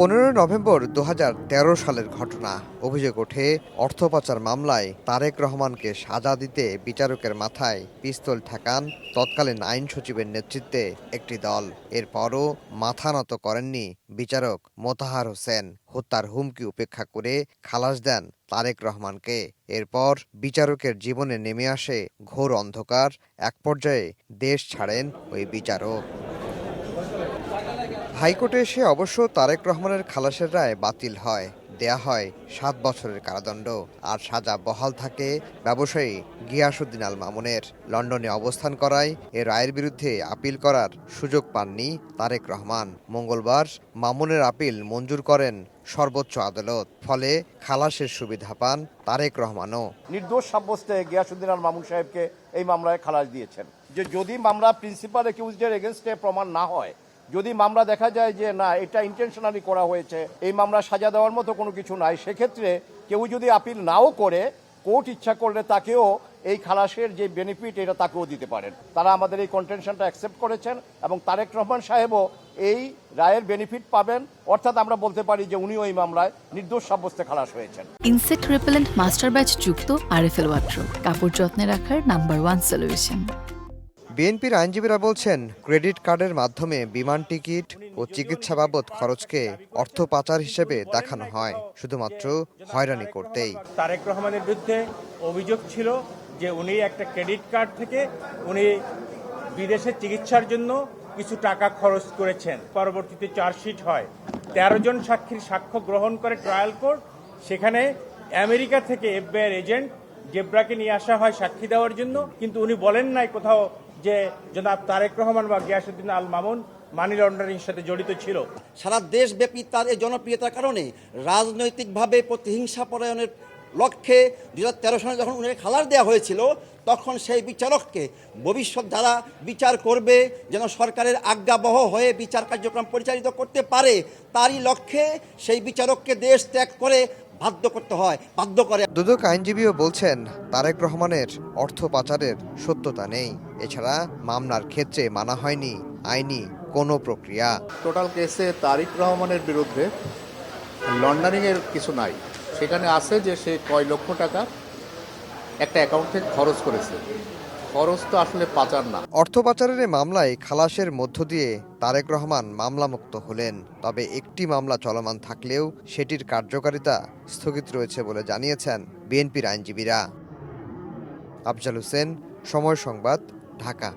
15 November 2013 সালের ঘটনা। অভিযোগ ওঠে অর্থ পাচার মামলায় তারেক রহমানকে সাজা দিতে বিচারকের মাথায় পিস্তল ঠেকান তৎকালীন আইন সচিবের নেতৃত্বে একটি দল। এরপরও মাথা নত করেননি বিচারক মোতাহার হোসেন। হত্যার হুমকি উপেক্ষা করে খালাস দেন তারেক রহমানকে। এরপর বিচারকের জীবনে নেমে আসে ঘোর অন্ধকার। এক পর্যায়ে দেশ ছাড়েন ওই বিচারক। হাইকোর্টে এসে অবশ্য তারেক রহমানের খালাসের রায় বাতিল হয়। দেয়া হয় 7 বছরের কারাদণ্ড। আর সাজা বহাল থাকে ব্যবসায়ী গিয়াসউদ্দিন আল মামুনের। লন্ডনে অবস্থান করায় এ রায়ের বিরুদ্ধে আপিল করার সুযোগ পাননি তারেক রহমান। মঙ্গলবার মামুনের আপিল মঞ্জুর করেন সর্বোচ্চ আদালত। ফলে খালাসের সুবিধা পান তারেক রহমানও। নির্দোষ সাব্যস্তে গিয়াসউদ্দিন আল মামুন সাহেবকে এই মামলায় খালাস দিয়েছেন। যে যদি মামলা প্রিন্সিপাল অ্যাকিউজডের এগেনস্টে প্রমাণ না হয়, যদি মামলা দেখা যায় যে না এটা ইন্টেনশনালি করা হয়েছে, এই মামলা সাজা দেওয়ার মতো কোনো কিছু নাই, সেক্ষেত্রে কেউ যদি আপিল নাও করে কোর্ট ইচ্ছা করলে তাকেও এই খালাসের যে বেনিফিট এটা তাকেও দিতে পারেন। তারা আমাদের এই কন্টেনশনটা অ্যাকসেপ্ট করেছেন এবং তারেক রহমান সাহেবও এই রায়ের বেনিফিট পাবেন। অর্থাৎ আমরা বলতে পারি যে উনিও এই মামলায় নির্দোষ সাব্যস্তে খালাস হয়েছেন। ইনসেক্ট রিপেলেন্ট মাস্টার ব্যাচ যুক্ত আরএফএল ওয়াট্রো, কাপড় যত্নে রাখার নাম্বার 1 সলিউশন। বিএনপির আইনজীবীরা বলছেন, ক্রেডিট কার্ডের মাধ্যমে বিমান টিকিট ও চিকিৎসা বাবদ খরচকে অর্থ পাচার হিসেবে দেখানো হয়, শুধুমাত্র হয়রানি করতেই। তারেক রহমানের বিরুদ্ধে অভিযোগ ছিল যে উনি একটা ক্রেডিট কার্ড থেকে উনি বিদেশে চিকিৎসার জন্য কিছু টাকা খরচ করেছেন। পরবর্তীতে চার্জশিট হয়, 13 জন সাক্ষীর সাক্ষ্য গ্রহণ করে ট্রায়াল কোর্ট। সেখানে আমেরিকা থেকে এফবিআই এজেন্ট জেব্রাকে নিয়ে আসা হয় সাক্ষী দেওয়ার জন্য, কিন্তু উনি বলেন নাই কোথাও যে জনাব তারেক রহমান বা গিয়াসউদ্দিন আল মামুন মানি লন্ডারিং সাথে জড়িত ছিল। সারা দেশব্যাপী তার এই জনপ্রিয়তার কারণে রাজনৈতিকভাবে প্রতিহিংসা পরায়ণের লক্ষ্যে 2013 সালে যখন উনাকে খালাস দেওয়া হয়েছিল, তখন সেই বিচারককে ভবিষ্যৎ যারা বিচার করবে যেন সরকারের আজ্ঞাবহ হয়ে বিচার কার্যক্রম পরিচালিত করতে পারে, তারই লক্ষ্যে সেই বিচারককে দেশ ত্যাগ করে বাধ্য করে। দুদক আইনজীবীও বলছেন, তারেক রহমানের অর্থ পাচারের সত্যতা নেই। এছাড়া মামলার ক্ষেত্রে মানা হয়নি আইনি কোনো প্রক্রিয়া। টোটাল কেসে তারেক রহমানের বিরুদ্ধে লন্ডারিং এর কিছু নাই। সেখানে আছে যে সে কয় লক্ষ টাকা একটা অ্যাকাউন্ট থেকে খরচ করেছে। খরচ তো আসলে পাচার না। অর্থ পাচারের এই মামলায় খালাসের মধ্য দিয়ে তারেক রহমান মামলামুক্ত হলেন। তবে একটি মামলা চলমান থাকলেও সেটির কার্যকারিতা স্থগিত রয়েছে বলে জানিয়েছেন বিএনপির আইনজীবীরা। আফজাল হোসেন, সময় সংবাদ, ঢাকা।